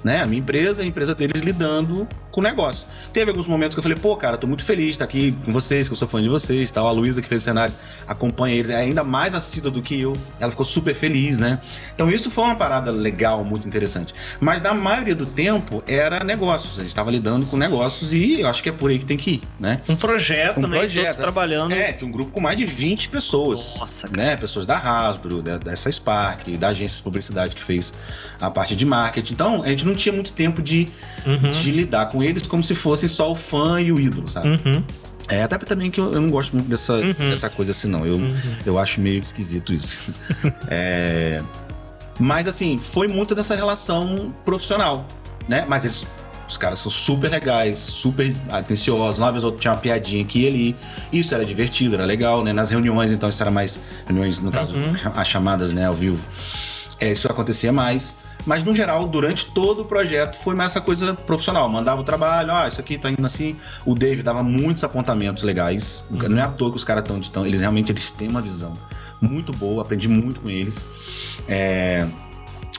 né? A minha empresa, a empresa deles lidando com o negócio. Teve alguns momentos que eu falei, pô, cara, tô muito feliz de estar aqui com vocês, que eu sou fã de vocês, tal. A Luísa, que fez os cenários, acompanha eles, é ainda mais assídua do que eu. Ela ficou super feliz, né? Então isso foi uma parada legal, muito interessante. Mas na maioria do tempo era negócios. A gente tava lidando com negócios e eu acho que é por aí que tem que ir, né? Um projeto, né? Todos trabalhando. De um grupo com mais de 20 pessoas. Nossa, né? Pessoas da Hasbro, dessa Spark, da agência de publicidade que fez a parte de marketing. Então, a gente não tinha muito tempo de lidar com eles como se fossem só o fã e o ídolo, sabe? Até também que eu não gosto muito dessa coisa assim, não. Eu acho meio esquisito isso. Mas, assim, foi muito dessa relação profissional, né? Mas os caras são super legais, super atenciosos. Uma vez ou outra tinha uma piadinha aqui e ali. Isso era divertido, era legal, né? Nas reuniões, então, isso era mais... Reuniões, no caso, as chamadas, né, ao vivo. Isso acontecia mais. Mas, no geral, durante todo o projeto, foi mais essa coisa profissional. Mandava o trabalho, isso aqui tá indo assim. O Dave dava muitos apontamentos legais. Não é à toa que os caras estão... Eles realmente têm uma visão muito boa. Aprendi muito com eles.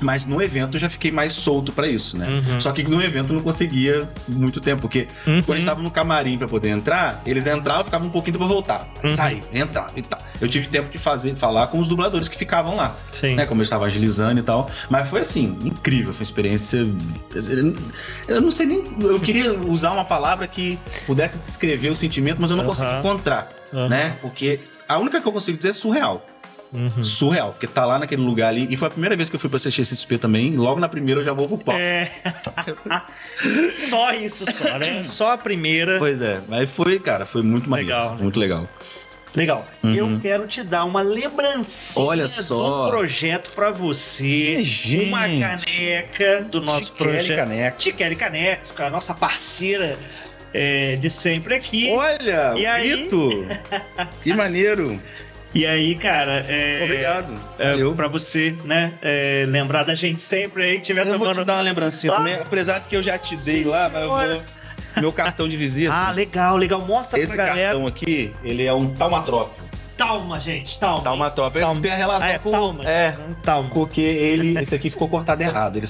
Mas no evento eu já fiquei mais solto pra isso, né? Só que no evento eu não conseguia muito tempo, porque quando a gente tava no camarim pra poder entrar, eles entravam, ficavam um pouquinho pra voltar. Sair, entrar e tal. Eu tive tempo de falar com os dubladores que ficavam lá. Sim. Né? Como eu estava agilizando e tal. Mas foi assim, incrível, foi uma experiência... Eu não sei nem... Eu queria usar uma palavra que pudesse descrever o sentimento, mas eu não consegui encontrar, né? Porque a única que eu consigo dizer é surreal. surreal, porque tá lá naquele lugar ali, e foi a primeira vez que eu fui pra CXP também, logo na primeira eu já vou pro palco. Só isso, né? Só a primeira. Pois é, mas foi, cara, foi muito maneiro, Legal. muito legal. Legal. Eu quero te dar uma lembrancinha Olha só. do projeto pra você. Gente. Uma caneca do nosso projeto. Caneca. Tiquele Canecas, com a nossa parceira de sempre aqui. Olha, E aí? Brito! Que maneiro! E aí, cara, Obrigado. Pra você, né, lembrar da gente sempre aí, tiver Eu vou tomando... te dar uma lembrancinha também, apesar de que eu já te dei lá, mas eu vou... Meu cartão de visita. Ah, legal. Mostra Esse pra galera. cartão aqui, ele é um taumatrópio. Talma, gente, talma. Taumatrópio. Talma. Tem a relação com... talma. Talma. Porque esse aqui ficou cortado errado.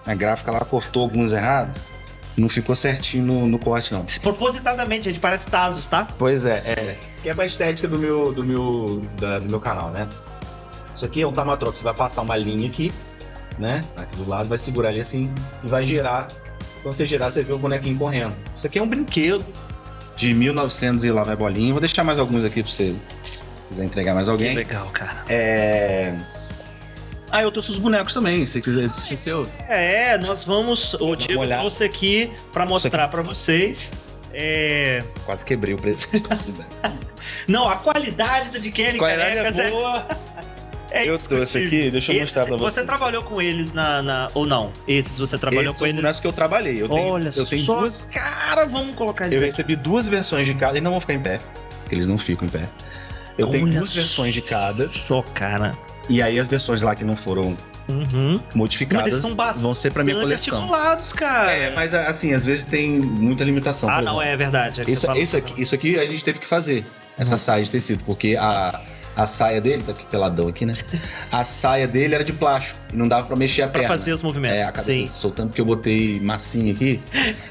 A gráfica lá cortou alguns errados. Não ficou certinho no corte, não. Propositadamente, gente, parece Tazos, tá? Pois é. Que é pra estética do meu canal, né? Isso aqui é um taumatrópio. Você vai passar uma linha aqui, né? Aqui do lado, vai segurar ali assim e vai girar. Quando você girar, você vê o bonequinho correndo. Isso aqui é um brinquedo de 1900 e lá vai bolinha. Vou deixar mais alguns aqui pra você quiser entregar mais alguém. Que legal, cara. Eu trouxe os bonecos também, se quiser. Se seu... Nós vamos... O Diego trouxe aqui pra mostrar pra vocês. Quase quebrei o preço. Não, a qualidade da Tiquele Canecas é boa. Eu trouxe aqui, deixa eu mostrar pra vocês. Você trabalhou com eles ou não? Esses você trabalhou com eles? Esses que eu trabalhei. Eu tenho duas. Cara, vamos colocar eles. Eu recebi 2 versões de cada. Eles não vão ficar em pé. Eles não ficam em pé. Eu tenho 2 versões de cada. Só, cara. E aí as versões lá que não foram modificadas vão ser pra minha coleção. Articulados, cara. Mas assim, às vezes tem muita limitação. Ah, não, é verdade. Isso aqui a gente teve que fazer. Essa saia de tecido, porque a saia dele, tá aqui peladão aqui, né? A saia dele era de plástico e não dava pra mexer a perna. Pra fazer os movimentos. A cabeça soltando, porque eu botei massinha aqui,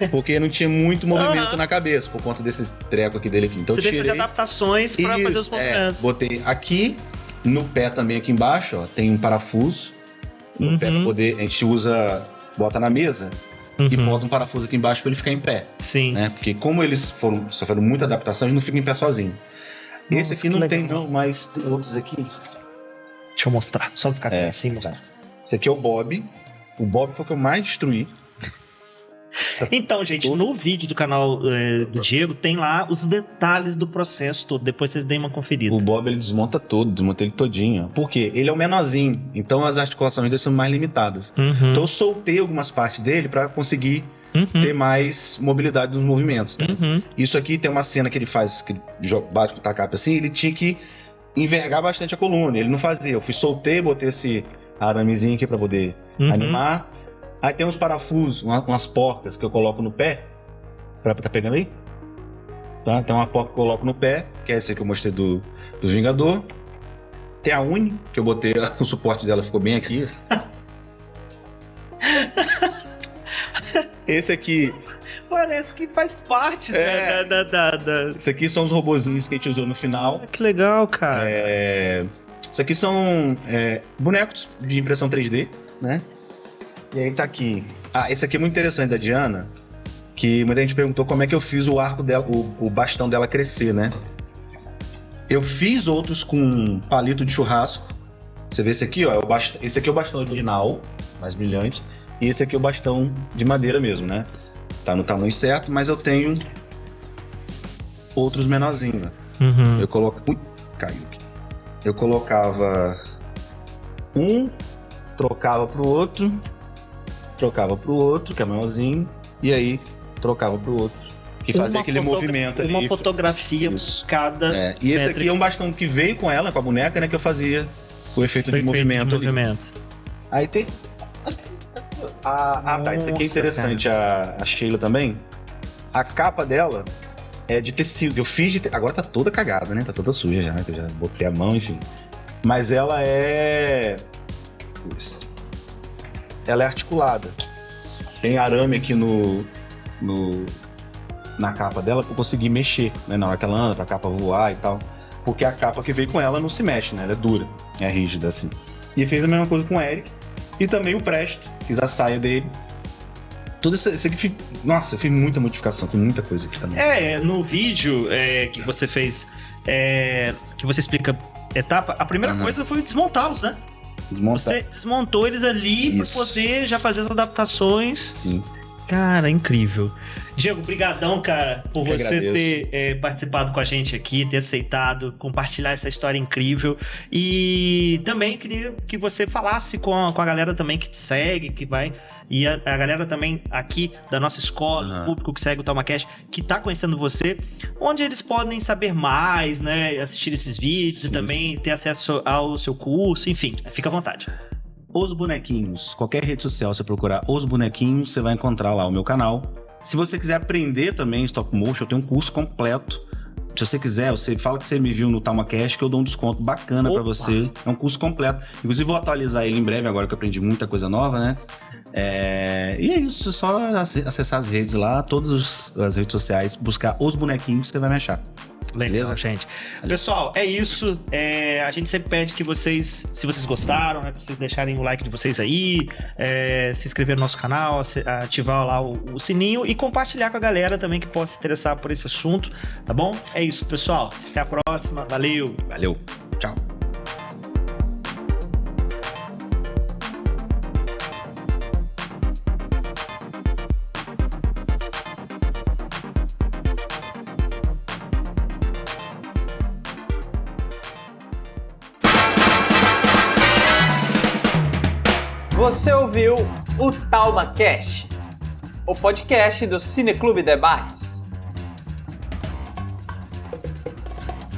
porque não tinha muito movimento na cabeça, por conta desse treco aqui dele aqui. Então você eu tirei. Você fazer adaptações pra fazer os movimentos. Botei aqui, no pé também aqui embaixo, ó, tem um parafuso. No pé pra poder, a gente bota na mesa e bota um parafuso aqui embaixo pra ele ficar em pé. Sim. Né? Porque como eles sofreram muita adaptação, eles não ficam em pé sozinho. Esse aqui não tem não, mas tem outros aqui. Deixa eu mostrar, só ficar aqui sem mostrar. Tá. Esse aqui é o Bob. O Bob foi o que eu mais destruí. Então, gente, no vídeo do canal do Diego tem lá os detalhes do processo todo. Depois vocês deem uma conferida. O Bob ele desmonta ele todinho. Por quê? Ele é o menorzinho, então as articulações dele são mais limitadas. Então eu soltei algumas partes dele pra conseguir ter mais mobilidade nos movimentos. Né? Isso aqui tem uma cena que ele faz, que ele bate com o tacape assim, ele tinha que envergar bastante a coluna. Ele não fazia. Eu soltei, botei esse aramezinho aqui pra poder animar. Aí tem uns parafusos, umas porcas que eu coloco no pé. Tá pegando aí? Tá? Tem uma porca que eu coloco no pé, que é esse que eu mostrei do Vingador. Tem a Uni, que eu botei, o suporte dela ficou bem aqui. Esse aqui... Parece que faz parte Esse aqui são os robozinhos que a gente usou no final. Que legal, cara. Isso aqui são bonecos de impressão 3D, né? E aí tá aqui. Esse aqui é muito interessante da Diana, que muita gente perguntou como é que eu fiz o arco dela, o bastão dela crescer, né? Eu fiz outros com palito de churrasco. Você vê esse aqui, ó, esse aqui é o bastão original, mais brilhante, e esse aqui é o bastão de madeira mesmo, né? Tá no tamanho certo, mas eu tenho outros menorzinhos, né? Eu caiu aqui. Eu colocava um, trocava pro outro, que é maiorzinho, e aí trocava pro outro, que fazia aquele movimento ali. Uma fotografia cada... E esse aqui é um bastão que veio com ela, com a boneca, né, que eu fazia o efeito de movimento ali. Aí tem... tá, esse aqui é interessante, a Sheila também. A capa dela é de tecido, eu fiz de... Agora tá toda cagada, né, tá toda suja já, que eu já botei a mão, enfim. Mas ela é articulada. Tem arame aqui na capa dela pra eu conseguir mexer, né? Na hora que ela anda, pra capa voar e tal. Porque a capa que veio com ela não se mexe, né? Ela é dura, é rígida assim. E fez a mesma coisa com o Eric. E também o Presto, fiz a saia dele. Tudo isso aqui, nossa, eu fiz muita modificação, tem muita coisa aqui também. No vídeo que você fez, que você explica etapa, a primeira coisa foi desmontá-los, né? Você desmontou eles ali para poder já fazer as adaptações. Sim. Cara, incrível. Diego, brigadão, cara, por você ter participado com a gente aqui, ter aceitado compartilhar essa história incrível. E também queria que você falasse com a galera também que te segue, que vai... E a galera também aqui da nossa escola, o público que segue o TalmaCast, que tá conhecendo você, onde eles podem saber mais, né? Assistir esses vídeos e também ter acesso ao seu curso, enfim, fica à vontade. Os Bonequinhos. Qualquer rede social, você procurar Os Bonequinhos, você vai encontrar lá o meu canal. Se você quiser aprender também stop motion, eu tenho um curso completo. Se você quiser, você fala que você me viu no TalmaCast, que eu dou um desconto bacana pra você. É um curso completo. Inclusive, vou atualizar ele em breve, agora que eu aprendi muita coisa nova, né? E é isso, só acessar as redes lá, todas as redes sociais, buscar Os Bonequinhos, você vai me achar. Beleza, gente. Pessoal, é isso. A gente sempre pede que vocês, se vocês gostaram, né, pra vocês deixarem o like de vocês aí, se inscrever no nosso canal, ativar lá o sininho e compartilhar com a galera também que possa se interessar por esse assunto, tá bom? É isso, pessoal. Até a próxima. Valeu. Valeu. Tchau. Você ouviu o TalmaCast, o podcast do Cineclube Debates.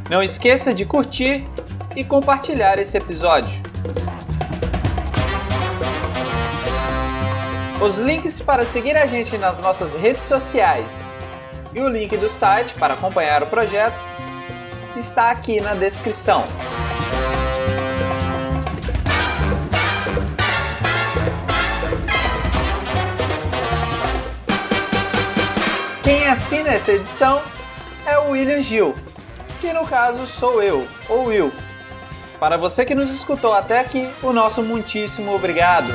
Não esqueça de curtir e compartilhar esse episódio. Os links para seguir a gente nas nossas redes sociais e o link do site para acompanhar o projeto está aqui na descrição. Quem assina essa edição é o William Gil, que no caso sou eu, ou Will. Para você que nos escutou até aqui, o nosso muitíssimo obrigado.